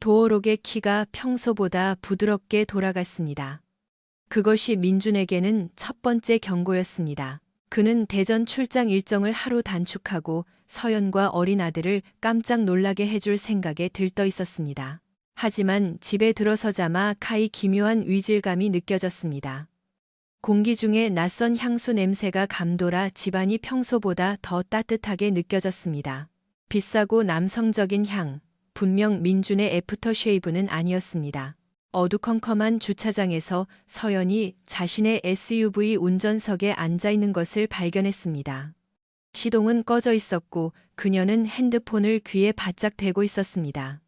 도어록의 키가 평소보다 부드럽게 돌아갔습니다. 그것이 민준에게는 첫 번째 경고였습니다. 그는 대전 출장 일정을 하루 단축하고 서연과 어린 아들을 깜짝 놀라게 해줄 생각에 들떠 있었습니다. 하지만 집에 들어서자마 카이 기묘한 위질감이 느껴졌습니다. 공기 중에 낯선 향수 냄새가 감돌아 집안이 평소보다 더 따뜻하게 느껴졌습니다. 비싸고 남성적인 향, 분명 민준의 애프터쉐이브는 아니었습니다. 어두컴컴한 주차장에서 서연이 자신의 SUV 운전석에 앉아 있는 것을 발견했습니다. 시동은 꺼져 있었고 그녀는 핸드폰을 귀에 바짝 대고 있었습니다.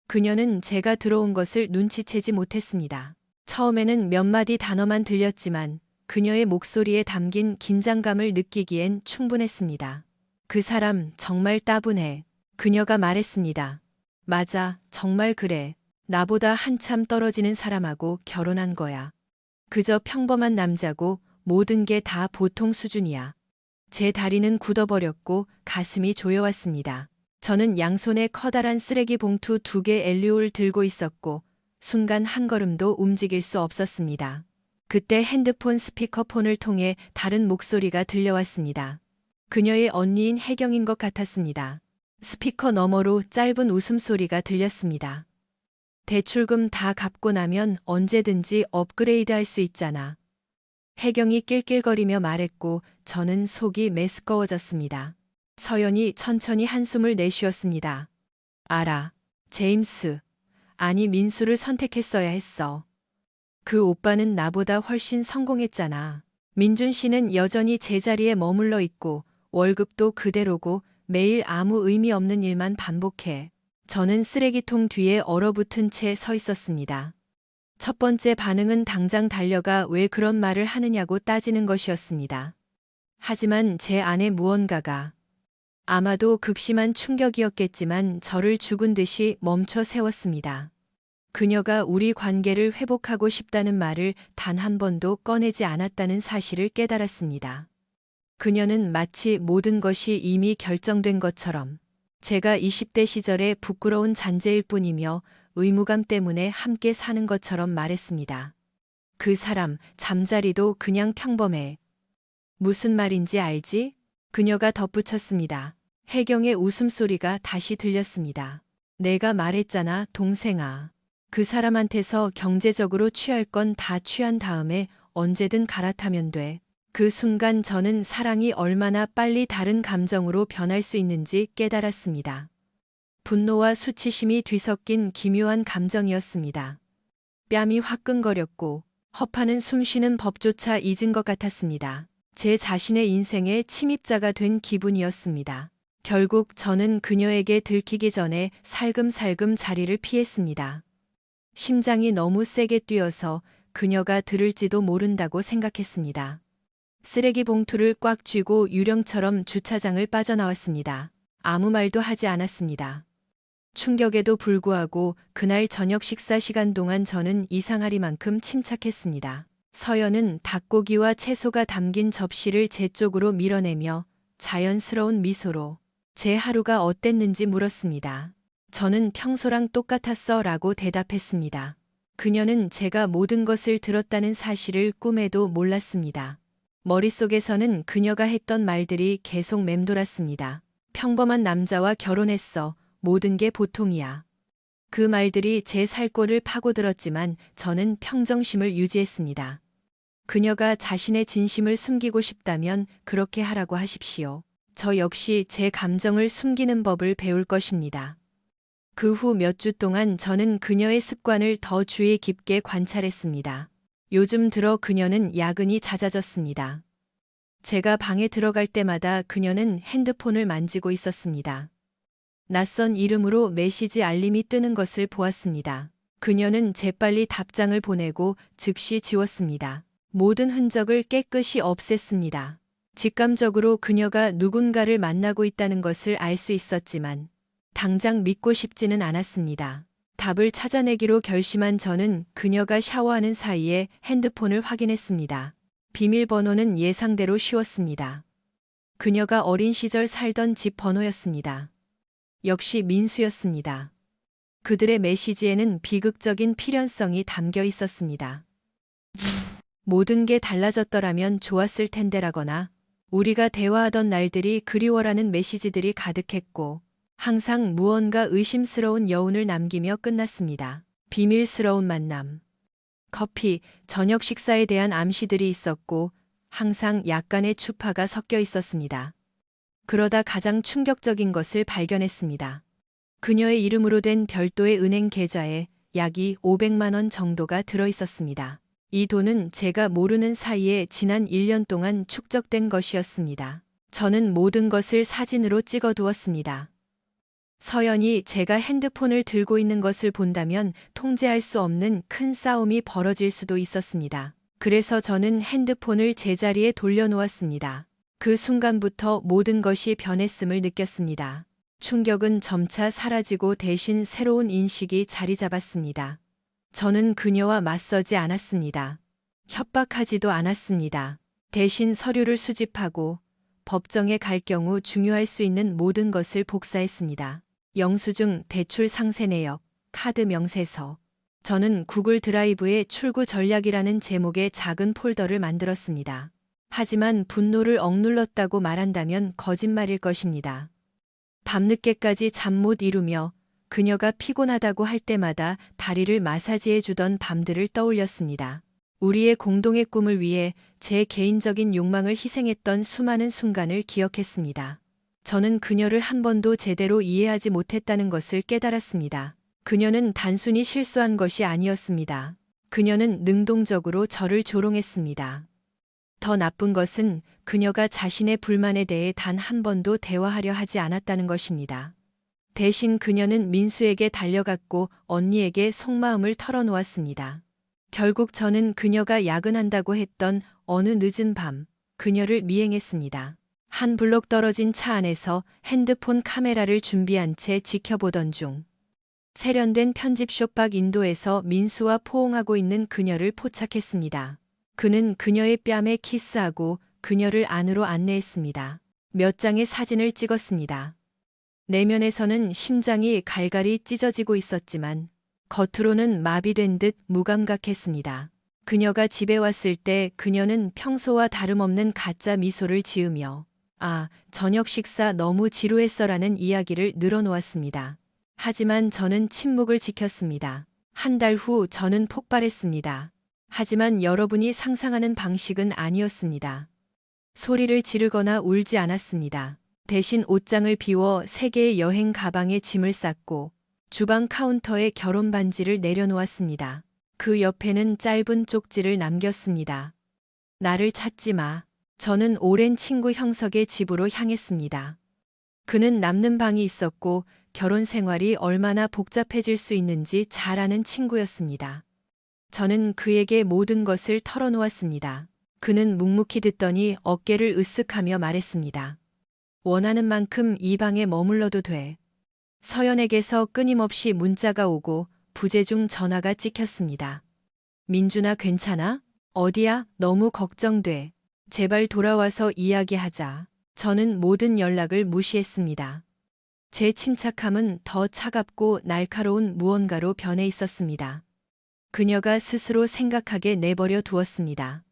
그녀는 제가 들어온 것을 눈치채지 못했습니다. 처음에는 몇 마디 단어만 들렸지만 그녀의 목소리에 담긴 긴장감을 느끼기엔 충분했습니다. 그 사람 정말 따분해. 그녀가 말했습니다. 맞아, 정말 그래. 나보다 한참 떨어지는 사람하고 결혼한 거야. 그저 평범한 남자고 모든 게 다 보통 수준이야. 제 다리는 굳어버렸고 가슴이 조여왔습니다. 저는 양손에 커다란 쓰레기 봉투 2개 엘리올 들고 있었고 순간 한 걸음도 움직일 수 없었습니다. 그때 핸드폰 스피커폰을 통해 다른 목소리가 들려왔습니다. 그녀의 언니인 혜경인 것 같았습니다. 스피커 너머로 짧은 웃음소리가 들렸습니다. 대출금 다 갚고 나면 언제든지 업그레이드 할 수 있잖아. 혜경이 낄낄거리며 말했고 저는 속이 메스꺼워졌습니다. 서연이 천천히 한숨을 내쉬었습니다. 알아. 제임스. 아니 민수를 선택했어야 했어. 그 오빠는 나보다 훨씬 성공했잖아. 민준 씨는 여전히 제자리에 머물러 있고 월급도 그대로고 매일 아무 의미 없는 일만 반복해. 저는 쓰레기통 뒤에 얼어붙은 채 서 있었습니다. 첫 번째 반응은 당장 달려가 왜 그런 말을 하느냐고 따지는 것이었습니다. 하지만 제 안에 무언가가 아마도 극심한 충격이었겠지만 저를 죽은 듯이 멈춰 세웠습니다. 그녀가 우리 관계를 회복하고 싶다는 말을 단 한 번도 꺼내지 않았다는 사실을 깨달았습니다. 그녀는 마치 모든 것이 이미 결정된 것처럼 제가 20대 시절의 부끄러운 잔재일 뿐이며 의무감 때문에 함께 사는 것처럼 말했습니다. 그 사람, 잠자리도 그냥 평범해. 무슨 말인지 알지? 그녀가 덧붙였습니다. 혜경의 웃음소리가 다시 들렸습니다. 내가 말했잖아, 동생아. 그 사람한테서 경제적으로 취할 건 다 취한 다음에 언제든 갈아타면 돼. 그 순간 저는 사랑이 얼마나 빨리 다른 감정으로 변할 수 있는지 깨달았습니다. 분노와 수치심이 뒤섞인 기묘한 감정이었습니다. 뺨이 화끈거렸고 허파는 숨쉬는 법조차 잊은 것 같았습니다. 제 자신의 인생의 침입자가 된 기분이었습니다. 결국 저는 그녀에게 들키기 전에 살금살금 자리를 피했습니다. 심장이 너무 세게 뛰어서 그녀가 들을지도 모른다고 생각했습니다. 쓰레기 봉투를 꽉 쥐고 유령처럼 주차장을 빠져나왔습니다. 아무 말도 하지 않았습니다. 충격에도 불구하고 그날 저녁 식사 시간 동안 저는 이상하리만큼 침착했습니다. 서연은 닭고기와 채소가 담긴 접시를 제 쪽으로 밀어내며 자연스러운 미소로 제 하루가 어땠는지 물었습니다. 저는 평소랑 똑같았어 라고 대답했습니다. 그녀는 제가 모든 것을 들었다는 사실을 꿈에도 몰랐습니다. 머릿속에서는 그녀가 했던 말들이 계속 맴돌았습니다. 평범한 남자와 결혼했어. 모든 게 보통이야. 그 말들이 제 살골을 파고들었지만 저는 평정심을 유지했습니다. 그녀가 자신의 진심을 숨기고 싶다면 그렇게 하라고 하십시오. 저 역시 제 감정을 숨기는 법을 배울 것입니다. 그 후 몇 주 동안 저는 그녀의 습관을 더 주의 깊게 관찰했습니다. 요즘 들어 그녀는 야근이 잦아졌습니다. 제가 방에 들어갈 때마다 그녀는 핸드폰을 만지고 있었습니다. 낯선 이름으로 메시지 알림이 뜨는 것을 보았습니다. 그녀는 재빨리 답장을 보내고 즉시 지웠습니다. 모든 흔적을 깨끗이 없앴습니다. 직감적으로 그녀가 누군가를 만나고 있다는 것을 알 수 있었지만 당장 믿고 싶지는 않았습니다. 답을 찾아내기로 결심한 저는 그녀가 샤워하는 사이에 핸드폰을 확인했습니다. 비밀번호는 예상대로 쉬웠습니다. 그녀가 어린 시절 살던 집 번호였습니다. 역시 민수였습니다. 그들의 메시지에는 비극적인 필연성이 담겨 있었습니다. 모든 게 달라졌더라면 좋았을 텐데라거나 우리가 대화하던 날들이 그리워라는 메시지들이 가득했고 항상 무언가 의심스러운 여운을 남기며 끝났습니다. 비밀스러운 만남. 커피, 저녁 식사에 대한 암시들이 있었고 항상 약간의 추파가 섞여 있었습니다. 그러다 가장 충격적인 것을 발견했습니다. 그녀의 이름으로 된 별도의 은행 계좌에 약이 500만 원 정도가 들어 있었습니다. 이 돈은 제가 모르는 사이에 지난 1년 동안 축적된 것이었습니다. 저는 모든 것을 사진으로 찍어 두었습니다. 서연이 제가 핸드폰을 들고 있는 것을 본다면 통제할 수 없는 큰 싸움이 벌어질 수도 있었습니다. 그래서 저는 핸드폰을 제자리에 돌려놓았습니다. 그 순간부터 모든 것이 변했음을 느꼈습니다. 충격은 점차 사라지고 대신 새로운 인식이 자리 잡았습니다. 저는 그녀와 맞서지 않았습니다. 협박하지도 않았습니다. 대신 서류를 수집하고 법정에 갈 경우 중요할 수 있는 모든 것을 복사했습니다. 영수증, 대출 상세 내역, 카드 명세서. 저는 구글 드라이브에 출구 전략이라는 제목의 작은 폴더를 만들었습니다. 하지만 분노를 억눌렀다고 말한다면 거짓말일 것입니다. 밤늦게까지 잠 못 이루며 그녀가 피곤하다고 할 때마다 다리를 마사지해 주던 밤들을 떠올렸습니다. 우리의 공동의 꿈을 위해 제 개인적인 욕망을 희생했던 수많은 순간을 기억했습니다. 저는 그녀를 한 번도 제대로 이해하지 못했다는 것을 깨달았습니다. 그녀는 단순히 실수한 것이 아니었습니다. 그녀는 능동적으로 저를 조롱했습니다. 더 나쁜 것은 그녀가 자신의 불만에 대해 단 한 번도 대화하려 하지 않았다는 것입니다. 대신 그녀는 민수에게 달려갔고 언니에게 속마음을 털어놓았습니다. 결국 저는 그녀가 야근한다고 했던 어느 늦은 밤, 그녀를 미행했습니다. 한 블록 떨어진 차 안에서 핸드폰 카메라를 준비한 채 지켜보던 중 세련된 편집숍 밖 인도에서 민수와 포옹하고 있는 그녀를 포착했습니다. 그는 그녀의 뺨에 키스하고 그녀를 안으로 안내했습니다. 몇 장의 사진을 찍었습니다. 내면에서는 심장이 갈갈이 찢어지고 있었지만 겉으로는 마비된 듯 무감각했습니다. 그녀가 집에 왔을 때 그녀는 평소와 다름없는 가짜 미소를 지으며 저녁 식사 너무 지루했어라는 이야기를 늘어놓았습니다. 하지만 저는 침묵을 지켰습니다. 한 달 후 저는 폭발했습니다. 하지만 여러분이 상상하는 방식은 아니었습니다. 소리를 지르거나 울지 않았습니다. 대신 옷장을 비워 3개의 여행 가방에 짐을 쌌고 주방 카운터에 결혼 반지를 내려놓았습니다. 그 옆에는 짧은 쪽지를 남겼습니다. 나를 찾지 마. 저는 오랜 친구 형석의 집으로 향했습니다. 그는 남는 방이 있었고 결혼 생활이 얼마나 복잡해질 수 있는지 잘 아는 친구였습니다. 저는 그에게 모든 것을 털어놓았습니다. 그는 묵묵히 듣더니 어깨를 으쓱하며 말했습니다. 원하는 만큼 이 방에 머물러도 돼. 서연에게서 끊임없이 문자가 오고 부재중 전화가 찍혔습니다. 민준아, 괜찮아? 어디야? 너무 걱정돼. 제발 돌아와서 이야기하자. 저는 모든 연락을 무시했습니다. 제 침착함은 더 차갑고 날카로운 무언가로 변해 있었습니다. 그녀가 스스로 생각하게 내버려 두었습니다.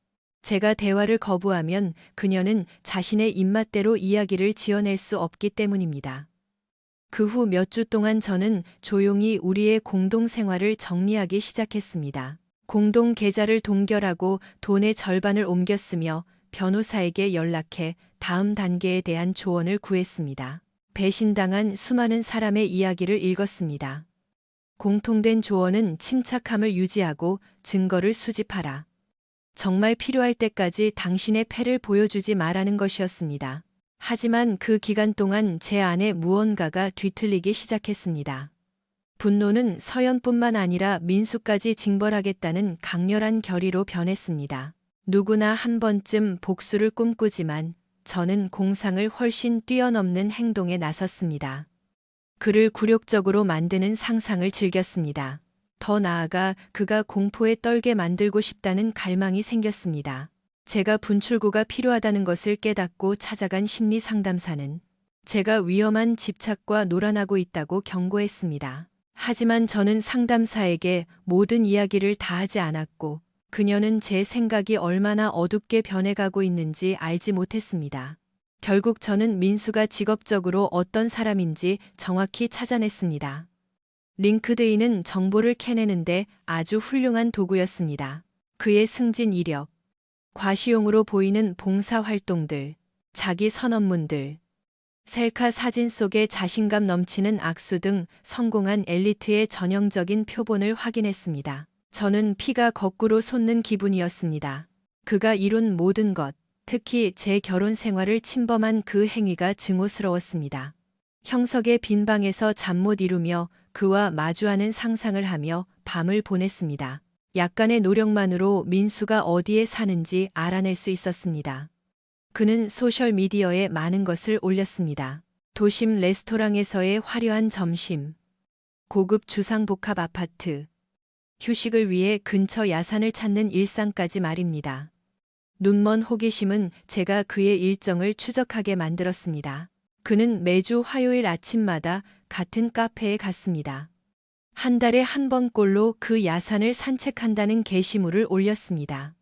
제가 대화를 거부하면 그녀는 자신의 입맛대로 이야기를 지어낼 수 없기 때문입니다. 그 후 몇 주 동안 저는 조용히 우리의 공동 생활을 정리하기 시작했습니다. 공동 계좌를 동결하고 돈의 절반을 옮겼으며 변호사에게 연락해 다음 단계에 대한 조언을 구했습니다. 배신당한 수많은 사람의 이야기를 읽었습니다. 공통된 조언은 침착함을 유지하고 증거를 수집하라. 정말 필요할 때까지 당신의 패를 보여주지 말라는 것이었습니다. 하지만 그 기간 동안 제 안에 무언가가 뒤틀리기 시작했습니다. 분노는 서연뿐만 아니라 민수까지 징벌하겠다는 강렬한 결의로 변했습니다. 누구나 한 번쯤 복수를 꿈꾸지만 저는 공상을 훨씬 뛰어넘는 행동에 나섰습니다. 그를 굴욕적으로 만드는 상상을 즐겼습니다. 더 나아가 그가 공포에 떨게 만들고 싶다는 갈망이 생겼습니다. 제가 분출구가 필요하다는 것을 깨닫고 찾아간 심리 상담사는 제가 위험한 집착과 놀아나고 있다고 경고했습니다. 하지만 저는 상담사에게 모든 이야기를 다 하지 않았고 그녀는 제 생각이 얼마나 어둡게 변해가고 있는지 알지 못했습니다. 결국 저는 민수가 직업적으로 어떤 사람인지 정확히 찾아냈습니다. 링크드인은 정보를 캐내는데 아주 훌륭한 도구였습니다. 그의 승진 이력, 과시용으로 보이는 봉사활동들, 자기 선언문들, 셀카 사진 속에 자신감 넘치는 악수 등 성공한 엘리트의 전형적인 표본을 확인했습니다. 저는 피가 거꾸로 솟는 기분이었습니다. 그가 이룬 모든 것, 특히 제 결혼 생활을 침범한 그 행위가 증오스러웠습니다. 형석의 빈 방에서 잠 못 이루며 그와 마주하는 상상을 하며 밤을 보냈습니다. 약간의 노력만으로 민수가 어디에 사는지 알아낼 수 있었습니다. 그는 소셜미디어에 많은 것을 올렸습니다. 도심 레스토랑에서의 화려한 점심, 고급 주상복합 아파트, 휴식을 위해 근처 야산을 찾는 일상까지 말입니다. 눈먼 호기심은 제가 그의 일정을 추적하게 만들었습니다. 그는 매주 화요일 아침마다 같은 카페에 갔습니다. 한 달에 한 번꼴로 그 야산을 산책한다는 게시물을 올렸습니다.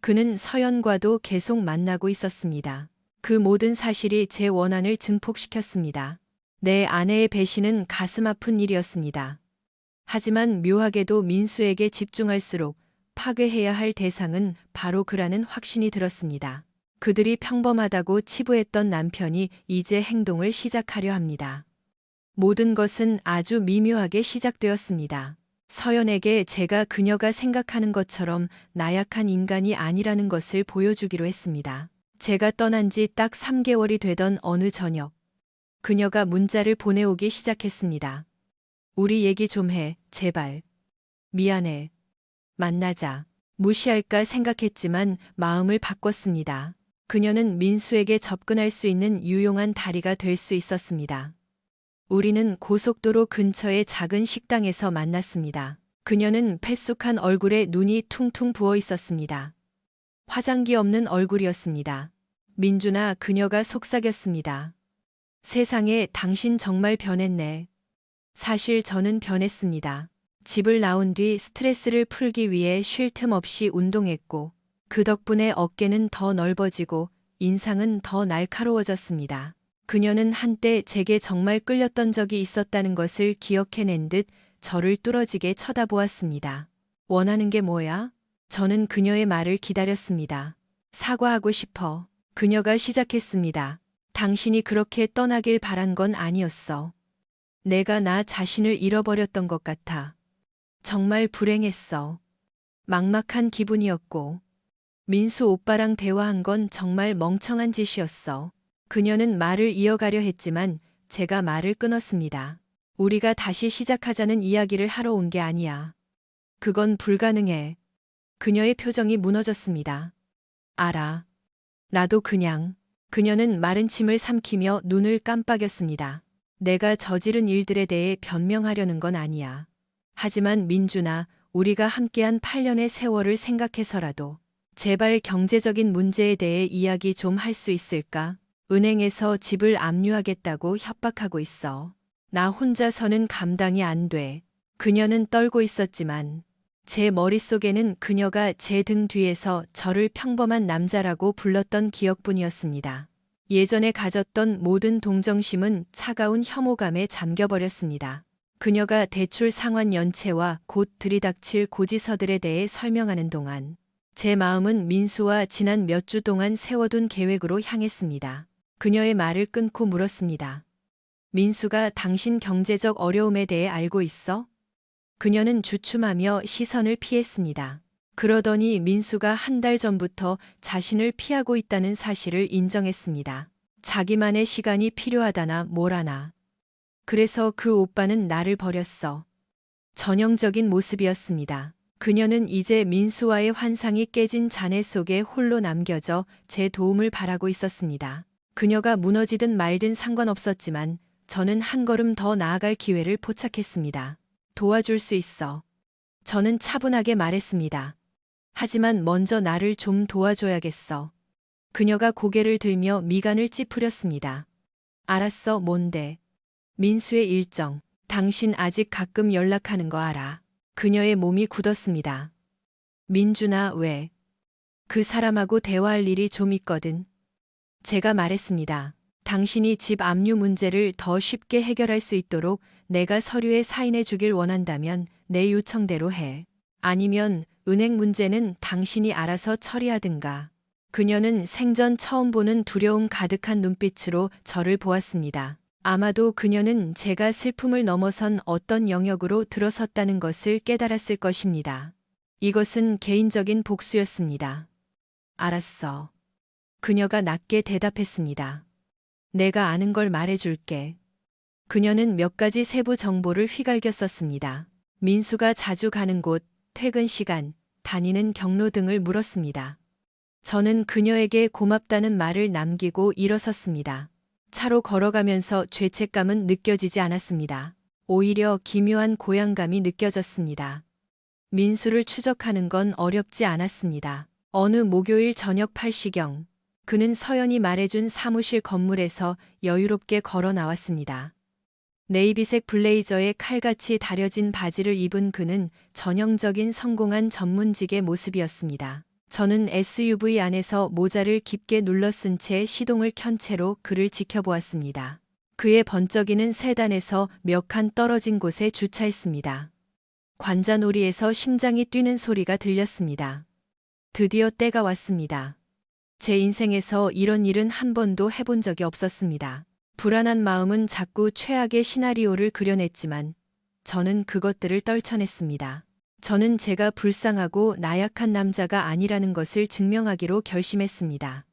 그는 서연과도 계속 만나고 있었습니다. 그 모든 사실이 제 원한을 증폭시켰습니다. 내 아내의 배신은 가슴 아픈 일이었습니다. 하지만 묘하게도 민수에게 집중할수록 파괴해야 할 대상은 바로 그라는 확신이 들었습니다. 그들이 평범하다고 치부했던 남편이 이제 행동을 시작하려 합니다. 모든 것은 아주 미묘하게 시작되었습니다. 서연에게 제가 그녀가 생각하는 것처럼 나약한 인간이 아니라는 것을 보여주기로 했습니다. 제가 떠난 지 딱 3개월이 되던 어느 저녁, 그녀가 문자를 보내오기 시작했습니다. 우리 얘기 좀 해, 제발. 미안해. 만나자. 무시할까 생각했지만 마음을 바꿨습니다. 그녀는 민수에게 접근할 수 있는 유용한 다리가 될 수 있었습니다. 우리는 고속도로 근처의 작은 식당에서 만났습니다. 그녀는 패쑥한 얼굴에 눈이 퉁퉁 부어 있었습니다. 화장기 없는 얼굴이었습니다. 민준아, 그녀가 속삭였습니다. 세상에, 당신 정말 변했네. 사실 저는 변했습니다. 집을 나온 뒤 스트레스를 풀기 위해 쉴 틈 없이 운동했고, 그 덕분에 어깨는 더 넓어지고 인상은 더 날카로워졌습니다. 그녀는 한때 제게 정말 끌렸던 적이 있었다는 것을 기억해낸 듯 저를 뚫어지게 쳐다보았습니다. 원하는 게 뭐야? 저는 그녀의 말을 기다렸습니다. 사과하고 싶어. 그녀가 시작했습니다. 당신이 그렇게 떠나길 바란 건 아니었어. 내가 나 자신을 잃어버렸던 것 같아. 정말 불행했어. 막막한 기분이었고. 민수 오빠랑 대화한 건 정말 멍청한 짓이었어. 그녀는 말을 이어가려 했지만 제가 말을 끊었습니다. 우리가 다시 시작하자는 이야기를 하러 온 게 아니야. 그건 불가능해. 그녀의 표정이 무너졌습니다. 알아. 나도 그냥. 그녀는 마른 침을 삼키며 눈을 깜빡였습니다. 내가 저지른 일들에 대해 변명하려는 건 아니야. 하지만 민준아, 우리가 함께한 8년의 세월을 생각해서라도 제발 경제적인 문제에 대해 이야기 좀 할 수 있을까? 은행에서 집을 압류하겠다고 협박하고 있어. 나 혼자서는 감당이 안 돼. 그녀는 떨고 있었지만 제 머릿속에는 그녀가 제 등 뒤에서 저를 평범한 남자라고 불렀던 기억뿐이었습니다. 예전에 가졌던 모든 동정심은 차가운 혐오감에 잠겨버렸습니다. 그녀가 대출 상환 연체와 곧 들이닥칠 고지서들에 대해 설명하는 동안 제 마음은 민수와 지난 몇 주 동안 세워둔 계획으로 향했습니다. 그녀의 말을 끊고 물었습니다. 민수가 당신 경제적 어려움에 대해 알고 있어? 그녀는 주춤하며 시선을 피했습니다. 그러더니 민수가 한 달 전부터 자신을 피하고 있다는 사실을 인정했습니다. 자기만의 시간이 필요하다나 뭐라나. 그래서 그 오빠는 나를 버렸어. 전형적인 모습이었습니다. 그녀는 이제 민수와의 환상이 깨진 잔해 속에 홀로 남겨져 제 도움을 바라고 있었습니다. 그녀가 무너지든 말든 상관없었지만 저는 한 걸음 더 나아갈 기회를 포착했습니다. 도와줄 수 있어. 저는 차분하게 말했습니다. 하지만 먼저 나를 좀 도와줘야겠어. 그녀가 고개를 들며 미간을 찌푸렸습니다. 알았어, 뭔데? 민수의 일정. 당신 아직 가끔 연락하는 거 알아. 그녀의 몸이 굳었습니다. 민준아, 왜? 그 사람하고 대화할 일이 좀 있거든. 제가 말했습니다. 당신이 집 압류 문제를 더 쉽게 해결할 수 있도록 내가 서류에 사인해 주길 원한다면 내 요청대로 해. 아니면 은행 문제는 당신이 알아서 처리하든가. 그녀는 생전 처음 보는 두려움 가득한 눈빛으로 저를 보았습니다. 아마도 그녀는 제가 슬픔을 넘어선 어떤 영역으로 들어섰다는 것을 깨달았을 것입니다. 이것은 개인적인 복수였습니다. 알았어. 그녀가 낮게 대답했습니다. 내가 아는 걸 말해줄게. 그녀는 몇 가지 세부 정보를 휘갈겼었습니다. 민수가 자주 가는 곳, 퇴근 시간, 다니는 경로 등을 물었습니다. 저는 그녀에게 고맙다는 말을 남기고 일어섰습니다. 차로 걸어가면서 죄책감은 느껴지지 않았습니다. 오히려 기묘한 고향감이 느껴졌습니다. 민수를 추적하는 건 어렵지 않았습니다. 어느 목요일 저녁 8시경, 그는 서연이 말해준 사무실 건물에서 여유롭게 걸어 나왔습니다. 네이비색 블레이저에 칼같이 다려진 바지를 입은 그는 전형적인 성공한 전문직의 모습이었습니다. 저는 SUV 안에서 모자를 깊게 눌러 쓴 채 시동을 켠 채로 그를 지켜보았습니다. 그의 번쩍이는 세단에서 몇 칸 떨어진 곳에 주차했습니다. 관자놀이에서 심장이 뛰는 소리가 들렸습니다. 드디어 때가 왔습니다. 제 인생에서 이런 일은 한 번도 해본 적이 없었습니다. 불안한 마음은 자꾸 최악의 시나리오를 그려냈지만 저는 그것들을 떨쳐냈습니다. 저는 제가 불쌍하고 나약한 남자가 아니라는 것을 증명하기로 결심했습니다.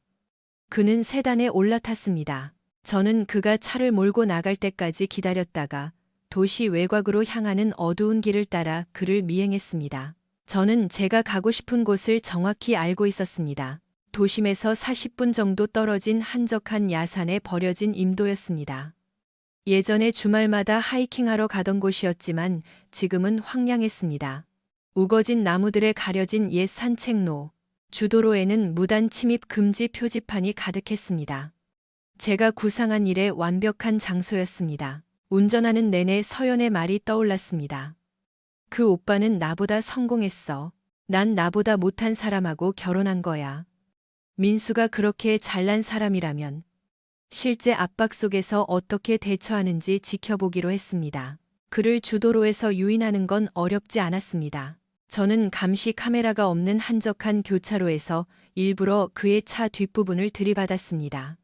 그는 세단에 올라탔습니다. 저는 그가 차를 몰고 나갈 때까지 기다렸다가 도시 외곽으로 향하는 어두운 길을 따라 그를 미행했습니다. 저는 제가 가고 싶은 곳을 정확히 알고 있었습니다. 도심에서 40분 정도 떨어진 한적한 야산에 버려진 임도였습니다. 예전에 주말마다 하이킹하러 가던 곳이었지만 지금은 황량했습니다. 우거진 나무들에 가려진 옛 산책로, 주도로에는 무단 침입 금지 표지판이 가득했습니다. 제가 구상한 일의 완벽한 장소였습니다. 운전하는 내내 서연의 말이 떠올랐습니다. 그 오빠는 나보다 성공했어. 난 나보다 못한 사람하고 결혼한 거야. 민수가 그렇게 잘난 사람이라면 실제 압박 속에서 어떻게 대처하는지 지켜보기로 했습니다. 그를 주도로에서 유인하는 건 어렵지 않았습니다. 저는 감시 카메라가 없는 한적한 교차로에서 일부러 그의 차 뒷부분을 들이받았습니다.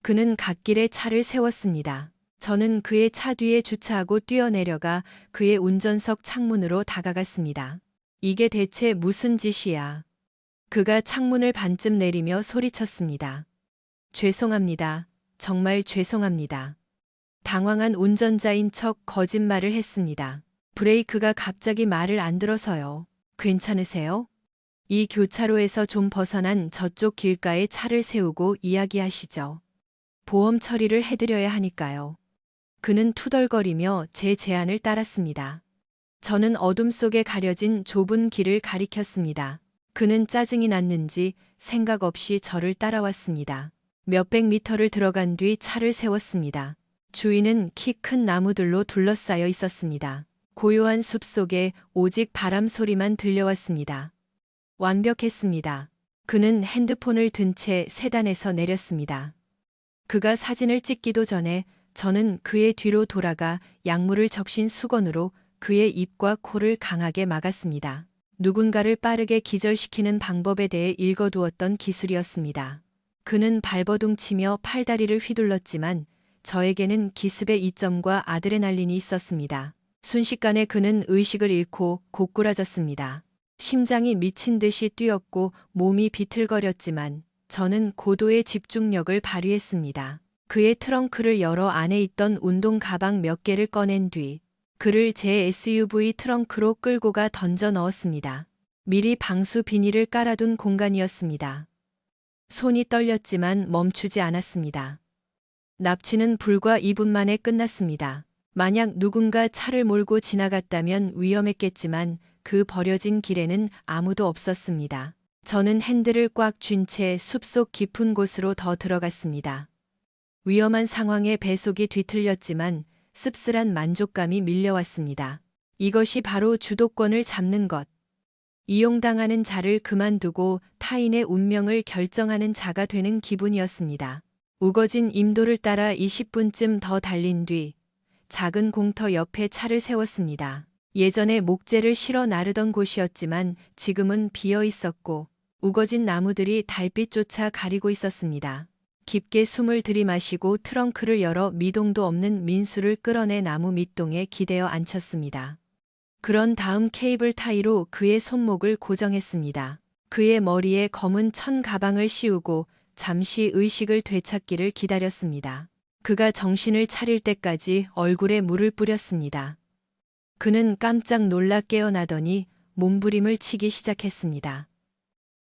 그는 갓길에 차를 세웠습니다. 저는 그의 차 뒤에 주차하고 뛰어내려가 그의 운전석 창문으로 다가갔습니다. 이게 대체 무슨 짓이야? 그가 창문을 반쯤 내리며 소리쳤습니다. 죄송합니다. 정말 죄송합니다. 당황한 운전자인 척 거짓말을 했습니다. 브레이크가 갑자기 말을 안 들어서요. 괜찮으세요? 이 교차로에서 좀 벗어난 저쪽 길가에 차를 세우고 이야기하시죠. 보험 처리를 해드려야 하니까요. 그는 투덜거리며 제 제안을 따랐습니다. 저는 어둠 속에 가려진 좁은 길을 가리켰습니다. 그는 짜증이 났는지 생각 없이 저를 따라왔습니다. 몇백 미터를 들어간 뒤 차를 세웠습니다. 주위는 키 큰 나무들로 둘러싸여 있었습니다. 고요한 숲 속에 오직 바람 소리만 들려왔습니다. 완벽했습니다. 그는 핸드폰을 든 채 세단에서 내렸습니다. 그가 사진을 찍기도 전에 저는 그의 뒤로 돌아가 약물을 적신 수건으로 그의 입과 코를 강하게 막았습니다. 누군가를 빠르게 기절시키는 방법에 대해 읽어두었던 기술이었습니다. 그는 발버둥치며 팔다리를 휘둘렀지만 저에게는 기습의 이점과 아드레날린이 있었습니다. 순식간에 그는 의식을 잃고 고꾸라졌습니다. 심장이 미친 듯이 뛰었고 몸이 비틀거렸지만 저는 고도의 집중력을 발휘했습니다. 그의 트렁크를 열어 안에 있던 운동 가방 몇 개를 꺼낸 뒤 그를 제 SUV 트렁크로 끌고 가 던져 넣었습니다. 미리 방수 비닐을 깔아둔 공간이었습니다. 손이 떨렸지만 멈추지 않았습니다. 납치는 불과 2분 만에 끝났습니다. 만약 누군가 차를 몰고 지나갔다면 위험했겠지만 그 버려진 길에는 아무도 없었습니다. 저는 핸들을 꽉 쥔 채 숲속 깊은 곳으로 더 들어갔습니다. 위험한 상황에 배속이 뒤틀렸지만 씁쓸한 만족감이 밀려왔습니다. 이것이 바로 주도권을 잡는 것. 이용당하는 자를 그만두고 타인의 운명을 결정하는 자가 되는 기분이었습니다. 우거진 임도를 따라 20분쯤 더 달린 뒤 작은 공터 옆에 차를 세웠습니다. 예전에 목재를 실어 나르던 곳이었지만 지금은 비어 있었고 우거진 나무들이 달빛조차 가리고 있었습니다. 깊게 숨을 들이마시고 트렁크를 열어 미동도 없는 민수를 끌어내 나무 밑동에 기대어 앉혔습니다. 그런 다음 케이블 타이로 그의 손목을 고정했습니다. 그의 머리에 검은 천 가방을 씌우고 잠시 의식을 되찾기를 기다렸습니다. 그가 정신을 차릴 때까지 얼굴에 물을 뿌렸습니다. 그는 깜짝 놀라 깨어나더니 몸부림을 치기 시작했습니다.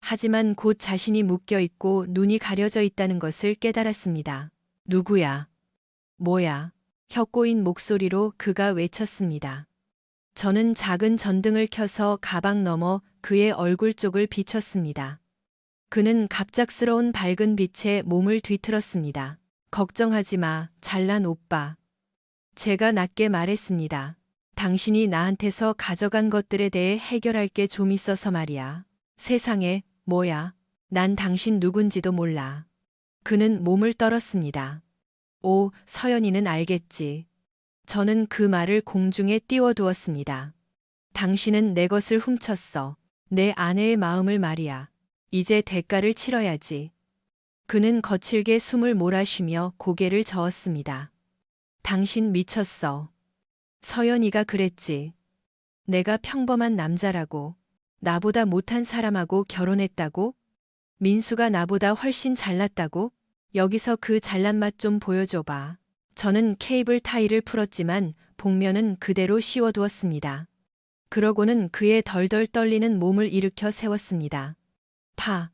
하지만 곧 자신이 묶여 있고 눈이 가려져 있다는 것을 깨달았습니다. 누구야? 뭐야? 혀 꼬인 목소리로 그가 외쳤습니다. 저는 작은 전등을 켜서 가방 너머 그의 얼굴 쪽을 비췄습니다. 그는 갑작스러운 밝은 빛에 몸을 뒤틀었습니다. 걱정하지 마, 잘난 오빠. 제가 낮게 말했습니다. 당신이 나한테서 가져간 것들에 대해 해결할 게 좀 있어서 말이야. 세상에, 뭐야. 난 당신 누군지도 몰라. 그는 몸을 떨었습니다. 오, 서연이는 알겠지. 저는 그 말을 공중에 띄워두었습니다. 당신은 내 것을 훔쳤어. 내 아내의 마음을 말이야. 이제 대가를 치러야지. 그는 거칠게 숨을 몰아쉬며 고개를 저었습니다. 당신 미쳤어. 서연이가 그랬지. 내가 평범한 남자라고. 나보다 못한 사람하고 결혼했다고? 민수가 나보다 훨씬 잘났다고? 여기서 그 잘난 맛 좀 보여줘봐. 저는 케이블 타이를 풀었지만 복면은 그대로 씌워두었습니다. 그러고는 그의 덜덜 떨리는 몸을 일으켜 세웠습니다. 파.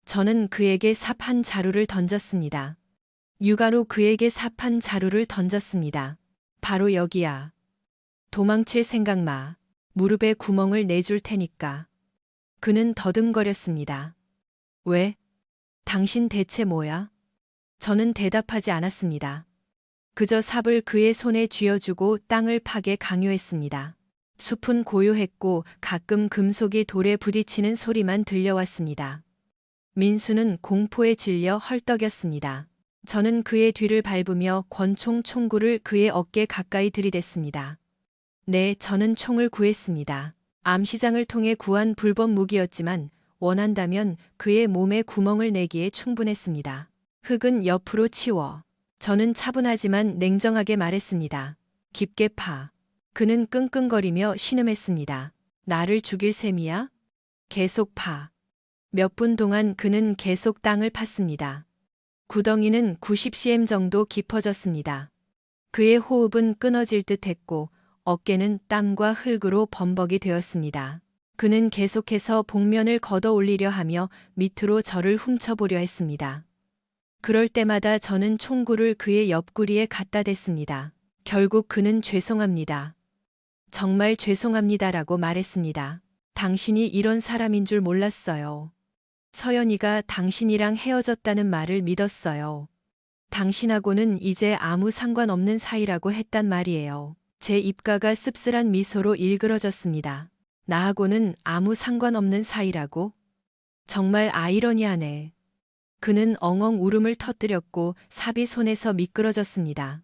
저는 그에게 삽 한 자루를 던졌습니다. 육아로 그에게 삽 한 자루를 던졌습니다. 바로 여기야. 도망칠 생각 마. 무릎에 구멍을 내줄 테니까. 그는 더듬거렸습니다. 왜? 당신 대체 뭐야? 저는 대답하지 않았습니다. 그저 삽을 그의 손에 쥐어주고 땅을 파게 강요했습니다. 숲은 고요했고 가끔 금속이 돌에 부딪히는 소리만 들려왔습니다. 민수는 공포에 질려 헐떡였습니다. 저는 그의 뒤를 밟으며 권총 총구를 그의 어깨 가까이 들이댔습니다. 네, 저는 총을 구했습니다. 암시장을 통해 구한 불법 무기였지만 원한다면 그의 몸에 구멍을 내기에 충분했습니다. 흙은 옆으로 치워. 저는 차분하지만 냉정하게 말했습니다. 깊게 파. 그는 끙끙거리며 신음했습니다. 나를 죽일 셈이야? 계속 파. 몇 분 동안 그는 계속 땅을 팠습니다. 구덩이는 90cm 정도 깊어졌습니다. 그의 호흡은 끊어질 듯 했고 어깨는 땀과 흙으로 범벅이 되었습니다. 그는 계속해서 복면을 걷어 올리려 하며 밑으로 저를 훔쳐보려 했습니다. 그럴 때마다 저는 총구를 그의 옆구리에 갖다 댔습니다. 결국 그는 죄송합니다. 정말 죄송합니다라고 말했습니다. 당신이 이런 사람인 줄 몰랐어요. 서연이가 당신이랑 헤어졌다는 말을 믿었어요. 당신하고는 이제 아무 상관없는 사이라고 했단 말이에요. 제 입가가 씁쓸한 미소로 일그러졌습니다. 나하고는 아무 상관없는 사이라고? 정말 아이러니하네. 그는 엉엉 울음을 터뜨렸고 삽이 손에서 미끄러졌습니다.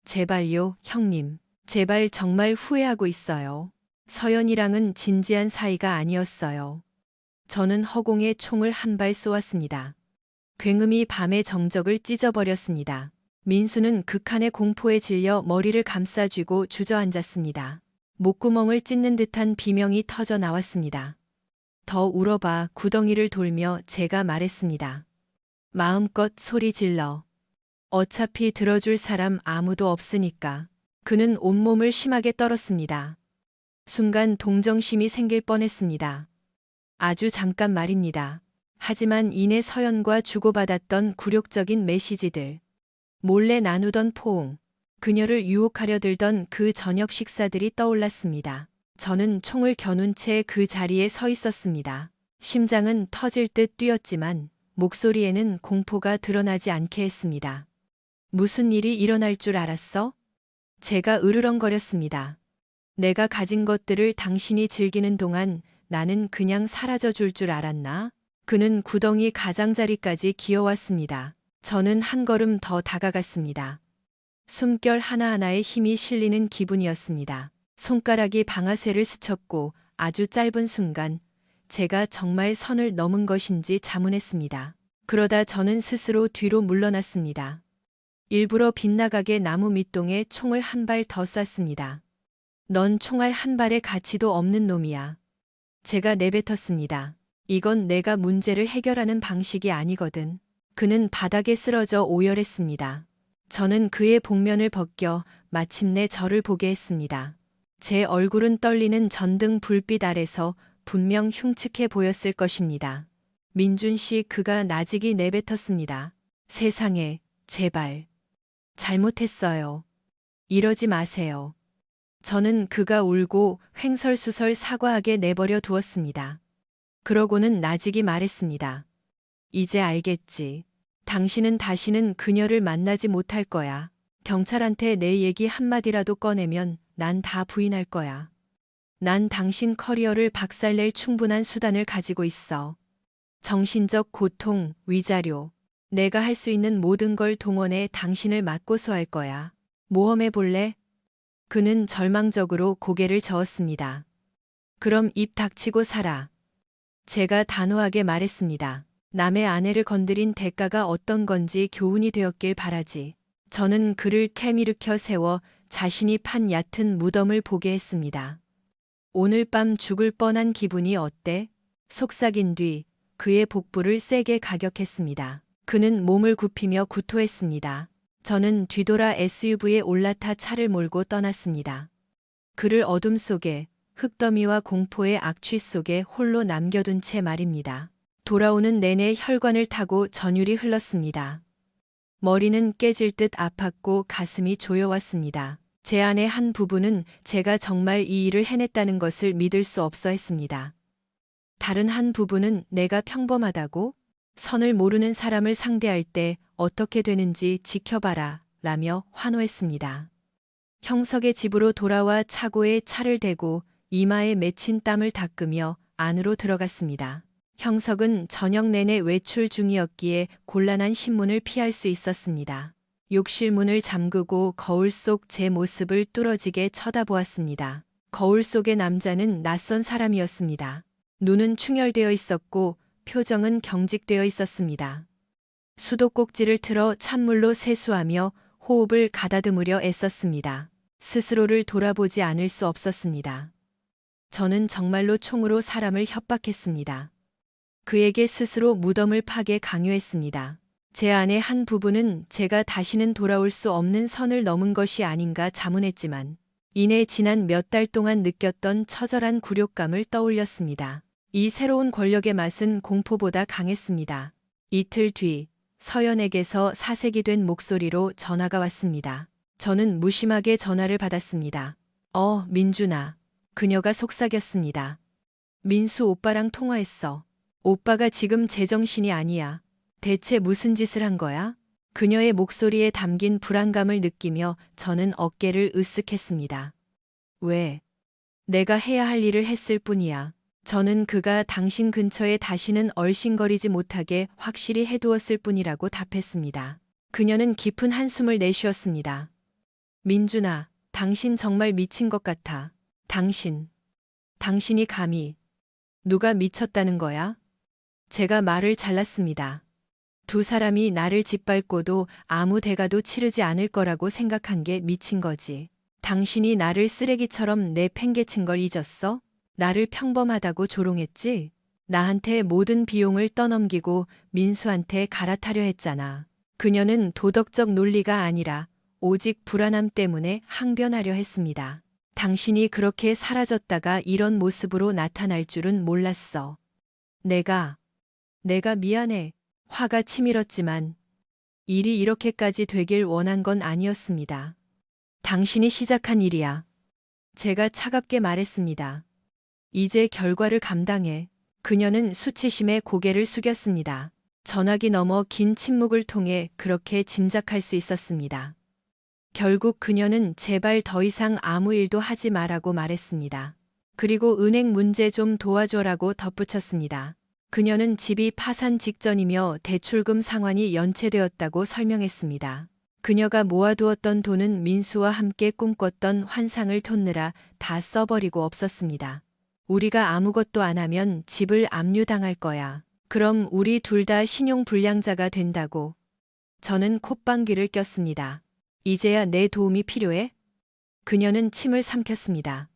제발요, 형님. 제발 정말 후회하고 있어요. 서연이랑은 진지한 사이가 아니었어요. 저는 허공에 총을 한 발 쏘았습니다. 굉음이 밤의 정적을 찢어버렸습니다. 민수는 극한의 공포에 질려 머리를 감싸쥐고 주저앉았습니다. 목구멍을 찢는 듯한 비명이 터져 나왔습니다. 더 울어봐. 구덩이를 돌며 제가 말했습니다. 마음껏 소리 질러. 어차피 들어줄 사람 아무도 없으니까. 그는 온몸을 심하게 떨었습니다. 순간 동정심이 생길 뻔했습니다. 아주 잠깐 말입니다. 하지만 이내 서연과 주고받았던 굴욕적인 메시지들, 몰래 나누던 포옹, 그녀를 유혹하려 들던 그 저녁 식사들이 떠올랐습니다. 저는 총을 겨눈 채 그 자리에 서 있었습니다. 심장은 터질 듯 뛰었지만 목소리에는 공포가 드러나지 않게 했습니다. 무슨 일이 일어날 줄 알았어? 제가 으르렁거렸습니다. 내가 가진 것들을 당신이 즐기는 동안 나는 그냥 사라져 줄 줄 알았나? 그는 구덩이 가장자리까지 기어왔습니다. 저는 한 걸음 더 다가갔습니다. 숨결 하나하나에 힘이 실리는 기분이었습니다. 손가락이 방아쇠를 스쳤고 아주 짧은 순간 제가 정말 선을 넘은 것인지 자문했습니다. 그러다 저는 스스로 뒤로 물러났습니다. 일부러 빗나가게 나무 밑동에 총을 한 발 더 쐈습니다. 넌 총알 한 발의 가치도 없는 놈이야. 제가 내뱉었습니다. 이건 내가 문제를 해결하는 방식이 아니거든. 그는 바닥에 쓰러져 오열했습니다. 저는 그의 복면을 벗겨 마침내 저를 보게 했습니다. 제 얼굴은 떨리는 전등 불빛 아래서 분명 흉측해 보였을 것입니다. 민준 씨, 그가 나직이 내뱉었습니다. 세상에, 제발. 잘못했어요. 이러지 마세요. 저는 그가 울고 횡설수설 사과하게 내버려 두었습니다. 그러고는 나직이 말했습니다. 이제 알겠지. 당신은 다시는 그녀를 만나지 못할 거야. 경찰한테 내 얘기 한마디라도 꺼내면 난 다 부인할 거야. 난 당신 커리어를 박살낼 충분한 수단을 가지고 있어. 정신적 고통, 위자료. 내가 할 수 있는 모든 걸 동원해 당신을 맞고소할 거야. 모험해 볼래? 그는 절망적으로 고개를 저었습니다. 그럼 입 닥치고 살아. 제가 단호하게 말했습니다. 남의 아내를 건드린 대가가 어떤 건지 교훈이 되었길 바라지. 저는 그를 캐미르켜 세워 자신이 판 얕은 무덤을 보게 했습니다. 오늘 밤 죽을 뻔한 기분이 어때? 속삭인 뒤 그의 복부를 세게 가격했습니다. 그는 몸을 굽히며 구토했습니다. 저는 뒤돌아 SUV에 올라타 차를 몰고 떠났습니다. 그를 어둠 속에 흙더미와 공포의 악취 속에 홀로 남겨둔 채 말입니다. 돌아오는 내내 혈관을 타고 전율이 흘렀습니다. 머리는 깨질 듯 아팠고 가슴이 조여왔습니다. 제 안의 한 부분은 제가 정말 이 일을 해냈다는 것을 믿을 수 없어 했습니다. 다른 한 부분은 내가 평범하다고? 선을 모르는 사람을 상대할 때 어떻게 되는지 지켜봐라 라며 환호했습니다. 형석의 집으로 돌아와 차고에 차를 대고 이마에 맺힌 땀을 닦으며 안으로 들어갔습니다. 형석은 저녁 내내 외출 중이었기에 곤란한 신문을 피할 수 있었습니다. 욕실 문을 잠그고 거울 속 제 모습을 뚫어지게 쳐다보았습니다. 거울 속의 남자는 낯선 사람이었습니다. 눈은 충혈되어 있었고 표정은 경직되어 있었습니다. 수도꼭지를 틀어 찬물로 세수하며 호흡을 가다듬으려 애썼습니다. 스스로를 돌아보지 않을 수 없었습니다. 저는 정말로 총으로 사람을 협박했습니다. 그에게 스스로 무덤을 파게 강요했습니다. 제 안의 한 부분은 제가 다시는 돌아올 수 없는 선을 넘은 것이 아닌가 자문했지만 이내 지난 몇 달 동안 느꼈던 처절한 굴욕감을 떠올렸습니다. 이 새로운 권력의 맛은 공포보다 강했습니다. 이틀 뒤 서연에게서 사색이 된 목소리로 전화가 왔습니다. 저는 무심하게 전화를 받았습니다. 민준아. 그녀가 속삭였습니다. 민수 오빠랑 통화했어. 오빠가 지금 제정신이 아니야. 대체 무슨 짓을 한 거야? 그녀의 목소리에 담긴 불안감을 느끼며 저는 어깨를 으쓱했습니다. 왜? 내가 해야 할 일을 했을 뿐이야. 저는 그가 당신 근처에 다시는 얼씬거리지 못하게 확실히 해두었을 뿐이라고 답했습니다. 그녀는 깊은 한숨을 내쉬었습니다. 민준아, 당신 정말 미친 것 같아. 당신이 감히. 누가 미쳤다는 거야? 제가 말을 잘랐습니다. 두 사람이 나를 짓밟고도 아무 대가도 치르지 않을 거라고 생각한 게 미친 거지. 당신이 나를 쓰레기처럼 내팽개친 걸 잊었어? 나를 평범하다고 조롱했지? 나한테 모든 비용을 떠넘기고 민수한테 갈아타려 했잖아. 그녀는 도덕적 논리가 아니라 오직 불안함 때문에 항변하려 했습니다. 당신이 그렇게 사라졌다가 이런 모습으로 나타날 줄은 몰랐어. 내가 미안해. 화가 치밀었지만 일이 이렇게까지 되길 원한 건 아니었습니다. 당신이 시작한 일이야. 제가 차갑게 말했습니다. 이제 결과를 감당해. 그녀는 수치심에 고개를 숙였습니다. 전화기 너머 긴 침묵을 통해 그렇게 짐작할 수 있었습니다. 결국 그녀는 제발 더 이상 아무 일도 하지 말라고 말했습니다. 그리고 은행 문제 좀 도와줘라고 덧붙였습니다. 그녀는 집이 파산 직전이며 대출금 상환이 연체되었다고 설명했습니다. 그녀가 모아두었던 돈은 민수와 함께 꿈꿨던 환상을 돋느라 다 써버리고 없었습니다. 우리가 아무것도 안 하면 집을 압류당할 거야. 그럼 우리 둘 다 신용불량자가 된다고. 저는 콧방귀를 꼈습니다. 이제야 내 도움이 필요해? 그녀는 침을 삼켰습니다.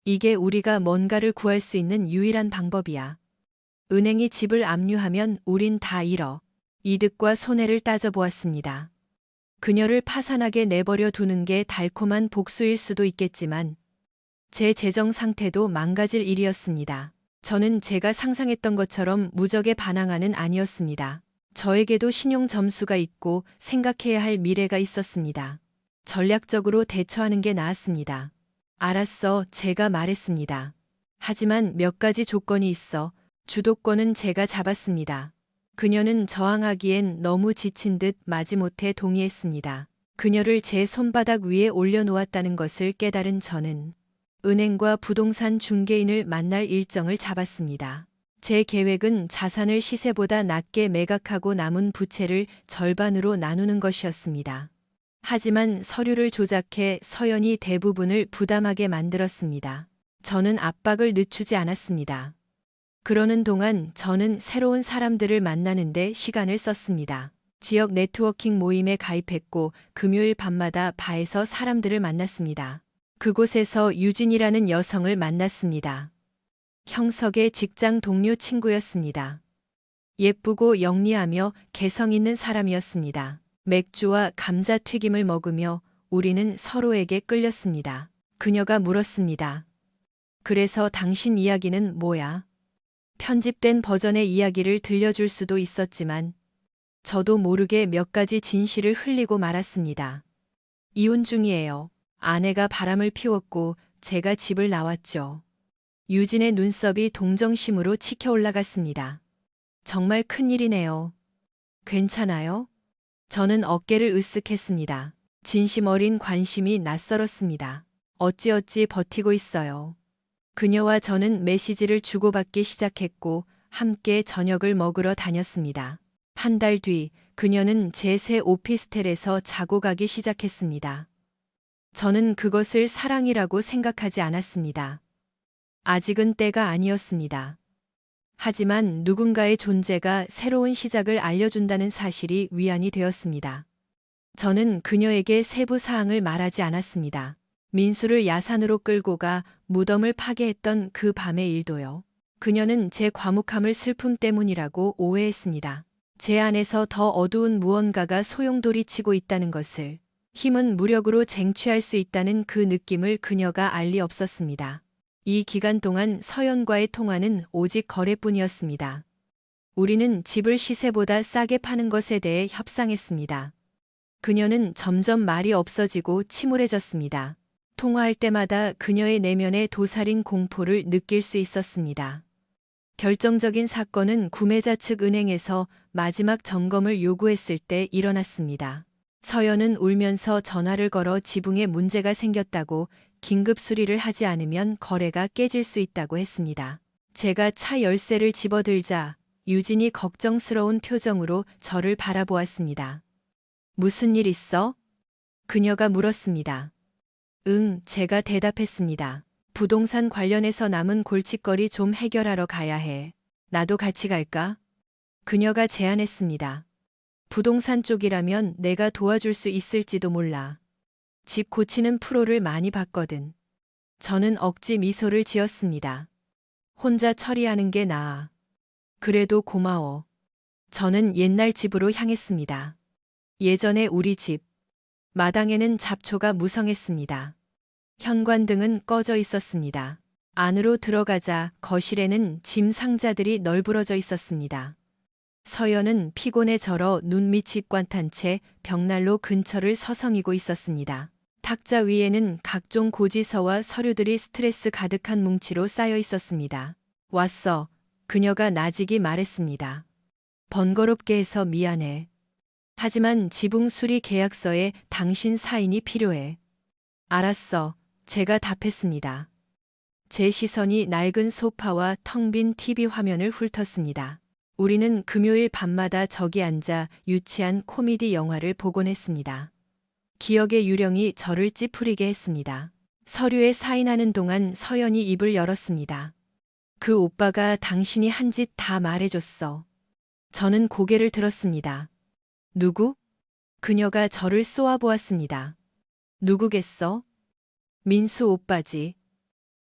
이게 우리가 뭔가를 구할 수 있는 유일한 방법이야. 은행이 집을 압류하면 우린 다 잃어. 이득과 손해를 따져보았습니다. 그녀를 파산하게 내버려 두는 게 달콤한 복수일 수도 있겠지만 제 재정 상태도 망가질 일이었습니다. 저는 제가 상상했던 것처럼 무적의 반항아는 아니었습니다. 저에게도 신용 점수가 있고 생각해야 할 미래가 있었습니다. 전략적으로 대처하는 게 나았습니다. 알았어, 제가 말했습니다. 하지만 몇 가지 조건이 있어. 주도권은 제가 잡았습니다. 그녀는 저항하기엔 너무 지친 듯 마지못해 동의했습니다. 그녀를 제 손바닥 위에 올려놓았다는 것을 깨달은 저는 은행과 부동산 중개인을 만날 일정을 잡았습니다. 제 계획은 자산을 시세보다 낮게 매각하고 남은 부채를 절반으로 나누는 것이었습니다. 하지만 서류를 조작해 서연이 대부분을 부담하게 만들었습니다. 저는 압박을 늦추지 않았습니다. 그러는 동안 저는 새로운 사람들을 만나는데 시간을 썼습니다. 지역 네트워킹 모임에 가입했고 금요일 밤마다 바에서 사람들을 만났습니다. 그곳에서 유진이라는 여성을 만났습니다. 형석의 직장 동료 친구였습니다. 예쁘고 영리하며 개성 있는 사람이었습니다. 맥주와 감자튀김을 먹으며 우리는 서로에게 끌렸습니다. 그녀가 물었습니다. 그래서 당신 이야기는 뭐야? 편집된 버전의 이야기를 들려줄 수도 있었지만 저도 모르게 몇 가지 진실을 흘리고 말았습니다. 이혼 중이에요. 아내가 바람을 피웠고 제가 집을 나왔죠. 유진의 눈썹이 동정심으로 치켜 올라갔습니다. 정말 큰일이네요. 괜찮아요? 저는 어깨를 으쓱했습니다. 진심 어린 관심이 낯설었습니다. 어찌어찌 버티고 있어요. 그녀와 저는 메시지를 주고받기 시작했고 함께 저녁을 먹으러 다녔습니다. 한 달 뒤 그녀는 제 새 오피스텔에서 자고 가기 시작했습니다. 저는 그것을 사랑이라고 생각하지 않았습니다. 아직은 때가 아니었습니다. 하지만 누군가의 존재가 새로운 시작을 알려준다는 사실이 위안이 되었습니다. 저는 그녀에게 세부 사항을 말하지 않았습니다. 민수를 야산으로 끌고 가 무덤을 파괴했던 그 밤의 일도요. 그녀는 제 과묵함을 슬픔 때문이라고 오해했습니다. 제 안에서 더 어두운 무언가가 소용돌이치고 있다는 것을, 힘은 무력으로 쟁취할 수 있다는 그 느낌을 그녀가 알 리 없었습니다. 이 기간 동안 서연과의 통화는 오직 거래뿐이었습니다. 우리는 집을 시세보다 싸게 파는 것에 대해 협상했습니다. 그녀는 점점 말이 없어지고 침울해졌습니다. 통화할 때마다 그녀의 내면의 도살인 공포를 느낄 수 있었습니다. 결정적인 사건은 구매자 측 은행에서 마지막 점검을 요구했을 때 일어났습니다. 서연은 울면서 전화를 걸어 지붕에 문제가 생겼다고, 긴급 수리를 하지 않으면 거래가 깨질 수 있다고 했습니다. 제가 차 열쇠를 집어들자 유진이 걱정스러운 표정으로 저를 바라보았습니다. 무슨 일 있어? 그녀가 물었습니다. 응, 제가 대답했습니다. 부동산 관련해서 남은 골칫거리 좀 해결하러 가야 해. 나도 같이 갈까? 그녀가 제안했습니다. 부동산 쪽이라면 내가 도와줄 수 있을지도 몰라. 집 고치는 프로를 많이 봤거든. 저는 억지 미소를 지었습니다. 혼자 처리하는 게 나아. 그래도 고마워. 저는 옛날 집으로 향했습니다. 예전에 우리 집. 마당에는 잡초가 무성했습니다. 현관등은 꺼져 있었습니다. 안으로 들어가자 거실에는 짐 상자들이 널브러져 있었습니다. 서연은 피곤에 절어 눈밑이 꽌탄 채 벽난로 근처를 서성이고 있었습니다. 탁자 위에는 각종 고지서와 서류들이 스트레스 가득한 뭉치로 쌓여 있었습니다. 왔어. 그녀가 나직이 말했습니다. 번거롭게 해서 미안해. 하지만 지붕 수리 계약서에 당신 사인이 필요해. 알았어. 제가 답했습니다. 제 시선이 낡은 소파와 텅 빈 TV 화면을 훑었습니다. 우리는 금요일 밤마다 저기 앉아 유치한 코미디 영화를 보곤 했습니다. 기억의 유령이 저를 찌푸리게 했습니다. 서류에 사인하는 동안 서연이 입을 열었습니다. 그 오빠가 당신이 한 짓 다 말해줬어. 저는 고개를 들었습니다. 누구? 그녀가 저를 쏘아보았습니다. 누구겠어? 민수 오빠지.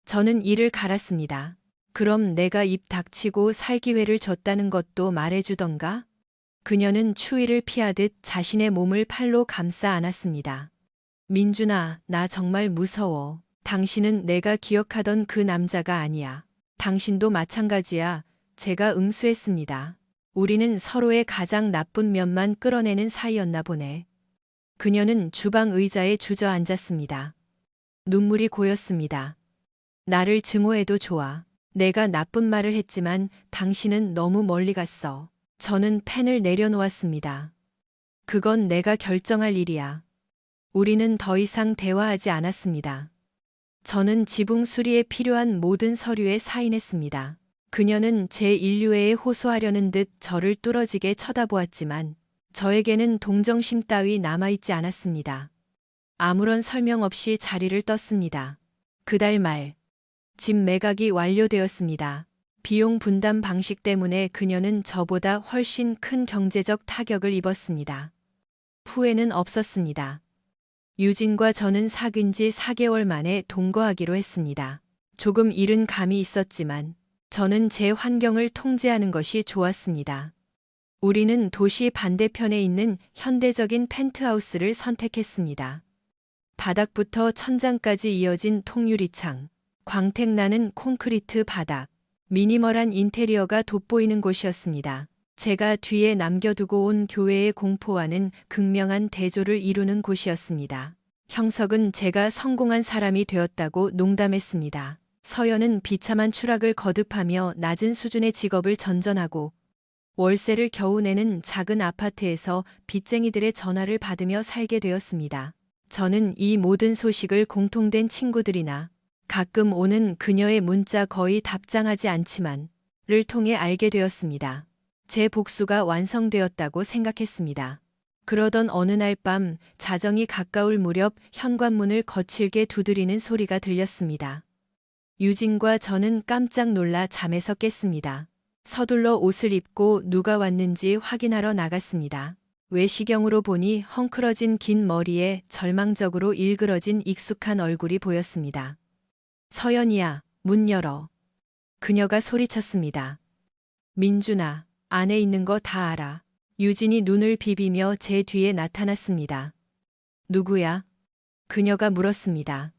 저는 이를 갈았습니다. 그럼 내가 입 닥치고 살 기회를 줬다는 것도 말해주던가? 그녀는 추위를 피하듯 자신의 몸을 팔로 감싸 안았습니다. 민준아, 나 정말 무서워. 당신은 내가 기억하던 그 남자가 아니야. 당신도 마찬가지야. 제가 응수했습니다. 우리는 서로의 가장 나쁜 면만 끌어내는 사이였나 보네. 그녀는 주방 의자에 주저앉았습니다. 눈물이 고였습니다. 나를 증오해도 좋아. 내가 나쁜 말을 했지만 당신은 너무 멀리 갔어. 저는 펜을 내려놓았습니다. 그건 내가 결정할 일이야. 우리는 더 이상 대화하지 않았습니다. 저는 지붕 수리에 필요한 모든 서류에 사인했습니다. 그녀는 제 인류애에 호소하려는 듯 저를 뚫어지게 쳐다보았지만 저에게는 동정심 따위 남아있지 않았습니다. 아무런 설명 없이 자리를 떴습니다. 그달 말, 집 매각이 완료되었습니다. 비용 분담 방식 때문에 그녀는 저보다 훨씬 큰 경제적 타격을 입었습니다. 후회는 없었습니다. 유진과 저는 사귄 지 4개월 만에 동거하기로 했습니다. 조금 이른 감이 있었지만 저는 제 환경을 통제하는 것이 좋았습니다. 우리는 도시 반대편에 있는 현대적인 펜트하우스를 선택했습니다. 바닥부터 천장까지 이어진 통유리창, 광택나는 콘크리트 바닥, 미니멀한 인테리어가 돋보이는 곳이었습니다. 제가 뒤에 남겨두고 온 교회의 공포와는 극명한 대조를 이루는 곳이었습니다. 형석은 제가 성공한 사람이 되었다고 농담했습니다. 서연은 비참한 추락을 거듭하며 낮은 수준의 직업을 전전하고 월세를 겨우 내는 작은 아파트에서 빚쟁이들의 전화를 받으며 살게 되었습니다. 저는 이 모든 소식을 공통된 친구들이나 가끔 오는 그녀의 문자 거의 답장하지 않지만 를 통해 알게 되었습니다. 제 복수가 완성되었다고 생각했습니다. 그러던 어느 날 밤 자정이 가까울 무렵 현관문을 거칠게 두드리는 소리가 들렸습니다. 유진과 저는 깜짝 놀라 잠에서 깼습니다. 서둘러 옷을 입고 누가 왔는지 확인하러 나갔습니다. 외시경으로 보니 헝클어진 긴 머리에 절망적으로 일그러진 익숙한 얼굴이 보였습니다. 서연이야, 문 열어. 그녀가 소리쳤습니다. 민준아, 안에 있는 거 다 알아. 유진이 눈을 비비며 제 뒤에 나타났습니다. 누구야? 그녀가 물었습니다.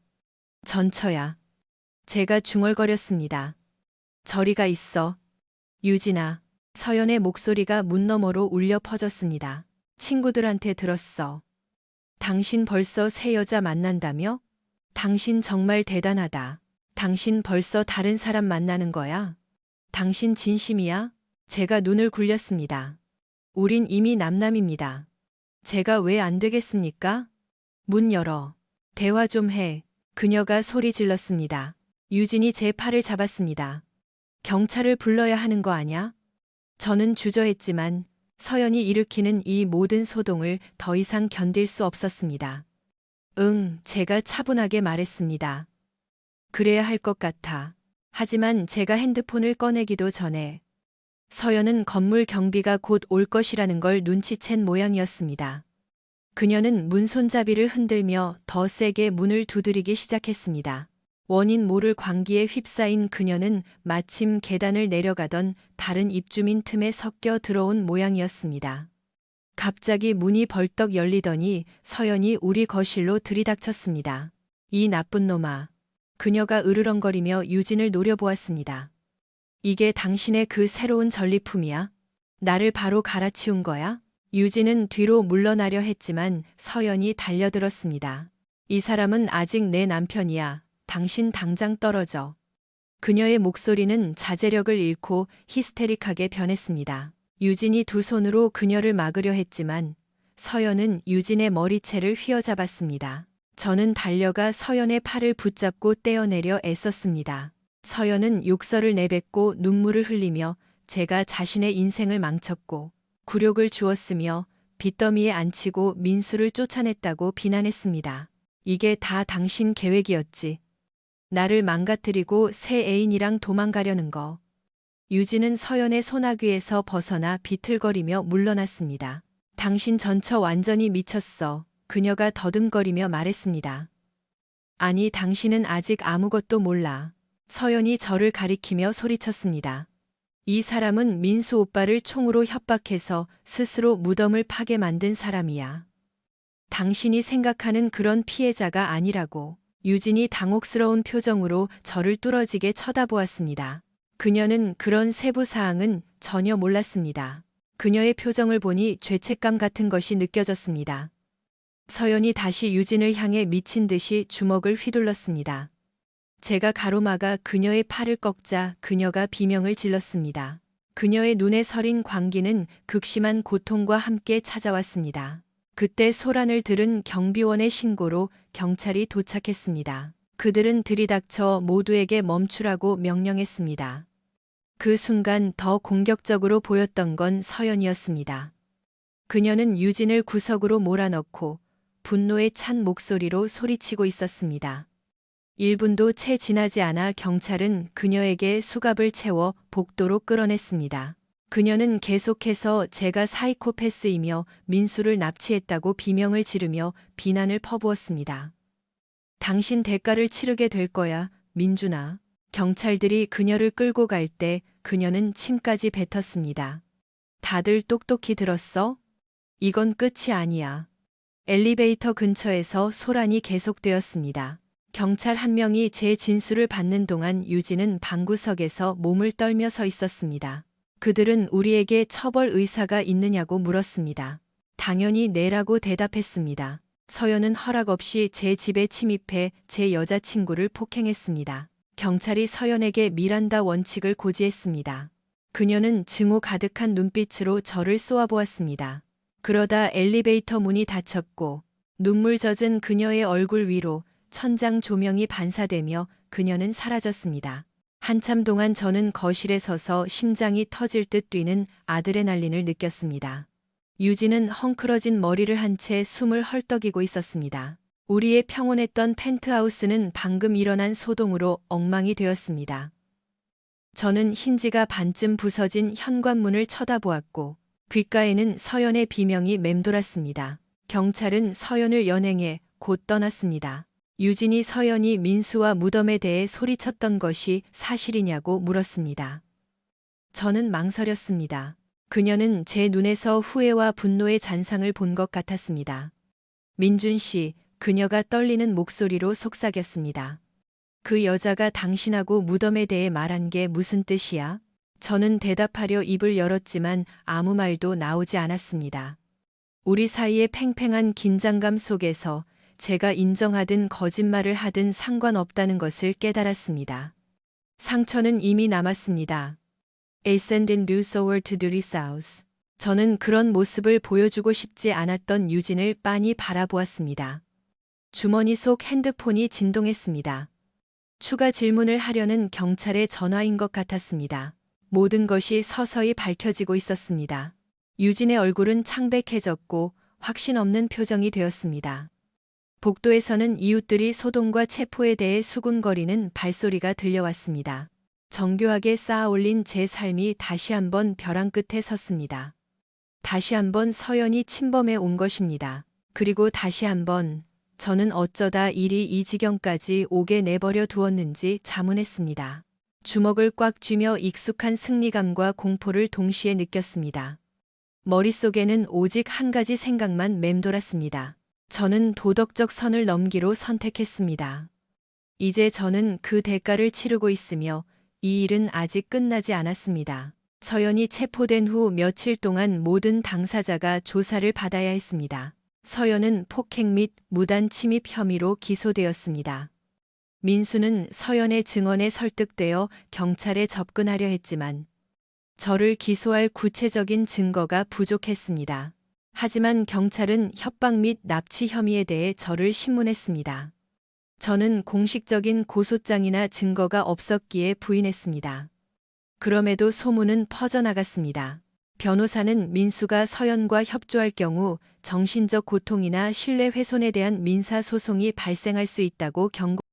전처야. 제가 중얼거렸습니다. 저리가 있어. 유진아. 서연의 목소리가 문 너머로 울려 퍼졌습니다. 친구들한테 들었어. 당신 벌써 새 여자 만난다며? 당신 정말 대단하다. 당신 벌써 다른 사람 만나는 거야? 당신 진심이야? 제가 눈을 굴렸습니다. 우린 이미 남남입니다. 제가 왜 안 되겠습니까? 문 열어. 대화 좀 해. 그녀가 소리 질렀습니다. 유진이 제 팔을 잡았습니다. 경찰을 불러야 하는 거 아냐? 저는 주저했지만 서연이 일으키는 이 모든 소동을 더 이상 견딜 수 없었습니다. 응, 제가 차분하게 말했습니다. 그래야 할 것 같아. 하지만 제가 핸드폰을 꺼내기도 전에 서연은 건물 경비가 곧 올 것이라는 걸 눈치챈 모양이었습니다. 그녀는 문 손잡이를 흔들며 더 세게 문을 두드리기 시작했습니다. 원인 모를 광기에 휩싸인 그녀는 마침 계단을 내려가던 다른 입주민 틈에 섞여 들어온 모양이었습니다. 갑자기 문이 벌떡 열리더니 서연이 우리 거실로 들이닥쳤습니다. 이 나쁜 놈아. 그녀가 으르렁거리며 유진을 노려보았습니다. 이게 당신의 그 새로운 전리품이야? 나를 바로 갈아치운 거야? 유진은 뒤로 물러나려 했지만 서연이 달려들었습니다. 이 사람은 아직 내 남편이야. 당신 당장 떨어져. 그녀의 목소리는 자제력을 잃고 히스테릭하게 변했습니다. 유진이 두 손으로 그녀를 막으려 했지만 서연은 유진의 머리채를 휘어잡았습니다. 저는 달려가 서연의 팔을 붙잡고 떼어내려 애썼습니다. 서연은 욕설을 내뱉고 눈물을 흘리며 제가 자신의 인생을 망쳤고 굴욕을 주었으며 빚더미에 앉히고 민수를 쫓아냈다고 비난했습니다. 이게 다 당신 계획이었지. 나를 망가뜨리고 새 애인이랑 도망가려는 거. 유진은 서연의 소나귀에서 벗어나 비틀거리며 물러났습니다. 당신 전처 완전히 미쳤어. 그녀가 더듬거리며 말했습니다. 아니, 당신은 아직 아무것도 몰라. 서연이 저를 가리키며 소리쳤습니다. 이 사람은 민수 오빠를 총으로 협박해서 스스로 무덤을 파게 만든 사람이야. 당신이 생각하는 그런 피해자가 아니라고. 유진이 당혹스러운 표정으로 저를 뚫어지게 쳐다보았습니다. 그녀는 그런 세부 사항은 전혀 몰랐습니다. 그녀의 표정을 보니 죄책감 같은 것이 느껴졌습니다. 서연이 다시 유진을 향해 미친 듯이 주먹을 휘둘렀습니다. 제가 가로막아 그녀의 팔을 꺾자 그녀가 비명을 질렀습니다. 그녀의 눈에 서린 광기는 극심한 고통과 함께 찾아왔습니다. 그때 소란을 들은 경비원의 신고로 경찰이 도착했습니다. 그들은 들이닥쳐 모두에게 멈추라고 명령했습니다. 그 순간 더 공격적으로 보였던 건 서연이었습니다. 그녀는 유진을 구석으로 몰아넣고 분노에 찬 목소리로 소리치고 있었습니다. 1분도 채 지나지 않아 경찰은 그녀에게 수갑을 채워 복도로 끌어냈습니다. 그녀는 계속해서 제가 사이코패스이며 민수를 납치했다고 비명을 지르며 비난을 퍼부었습니다. 당신 대가를 치르게 될 거야, 민준아. 경찰들이 그녀를 끌고 갈 때 그녀는 침까지 뱉었습니다. 다들 똑똑히 들었어? 이건 끝이 아니야. 엘리베이터 근처에서 소란이 계속되었습니다. 경찰 한 명이 제 진술을 받는 동안 유진은 방구석에서 몸을 떨며 서 있었습니다. 그들은 우리에게 처벌 의사가 있느냐고 물었습니다. 당연히 네라고 대답했습니다. 서연은 허락 없이 제 집에 침입해 제 여자친구를 폭행했습니다. 경찰이 서연에게 미란다 원칙을 고지했습니다. 그녀는 증오 가득한 눈빛으로 저를 쏘아보았습니다. 그러다 엘리베이터 문이 닫혔고 눈물 젖은 그녀의 얼굴 위로 천장 조명이 반사되며 그녀는 사라졌습니다. 한참 동안 저는 거실에 서서 심장이 터질 듯 뛰는 아드레날린을 느꼈습니다. 유진은 헝클어진 머리를 한 채 숨을 헐떡이고 있었습니다. 우리의 평온했던 펜트하우스는 방금 일어난 소동으로 엉망이 되었습니다. 저는 힌지가 반쯤 부서진 현관문을 쳐다보았고 귓가에는 서연의 비명이 맴돌았습니다. 경찰은 서연을 연행해 곧 떠났습니다. 유진이 서연이 민수와 무덤에 대해 소리쳤던 것이 사실이냐고 물었습니다. 저는 망설였습니다. 그녀는 제 눈에서 후회와 분노의 잔상을 본 것 같았습니다. 민준 씨, 그녀가 떨리는 목소리로 속삭였습니다. 그 여자가 당신하고 무덤에 대해 말한 게 무슨 뜻이야? 저는 대답하려 입을 열었지만 아무 말도 나오지 않았습니다. 우리 사이의 팽팽한 긴장감 속에서 제가 인정하든 거짓말을 하든 상관없다는 것을 깨달았습니다. 상처는 이미 남았습니다. Ascending due sour to duty south. 저는 그런 모습을 보여주고 싶지 않았던 유진을 빤히 바라보았습니다. 주머니 속 핸드폰이 진동했습니다. 추가 질문을 하려는 경찰의 전화인 것 같았습니다. 모든 것이 서서히 밝혀지고 있었습니다. 유진의 얼굴은 창백해졌고 확신 없는 표정이 되었습니다. 복도에서는 이웃들이 소동과 체포에 대해 수군거리는 발소리가 들려왔습니다. 정교하게 쌓아 올린 제 삶이 다시 한번 벼랑 끝에 섰습니다. 다시 한번 서연이 침범해 온 것입니다. 그리고 다시 한번 저는 어쩌다 일이 이 지경까지 오게 내버려 두었는지 자문했습니다. 주먹을 꽉 쥐며 익숙한 승리감과 공포를 동시에 느꼈습니다. 머릿속에는 오직 한 가지 생각만 맴돌았습니다. 저는 도덕적 선을 넘기로 선택했습니다. 이제 저는 그 대가를 치르고 있으며 이 일은 아직 끝나지 않았습니다. 서연이 체포된 후 며칠 동안 모든 당사자가 조사를 받아야 했습니다. 서연은 폭행 및 무단 침입 혐의로 기소되었습니다. 민수는 서연의 증언에 설득되어 경찰에 접근하려 했지만 저를 기소할 구체적인 증거가 부족했습니다. 하지만 경찰은 협박 및 납치 혐의에 대해 저를 신문했습니다. 저는 공식적인 고소장이나 증거가 없었기에 부인했습니다. 그럼에도 소문은 퍼져나갔습니다. 변호사는 민수가 서연과 협조할 경우 정신적 고통이나 신뢰 훼손에 대한 민사 소송이 발생할 수 있다고 경고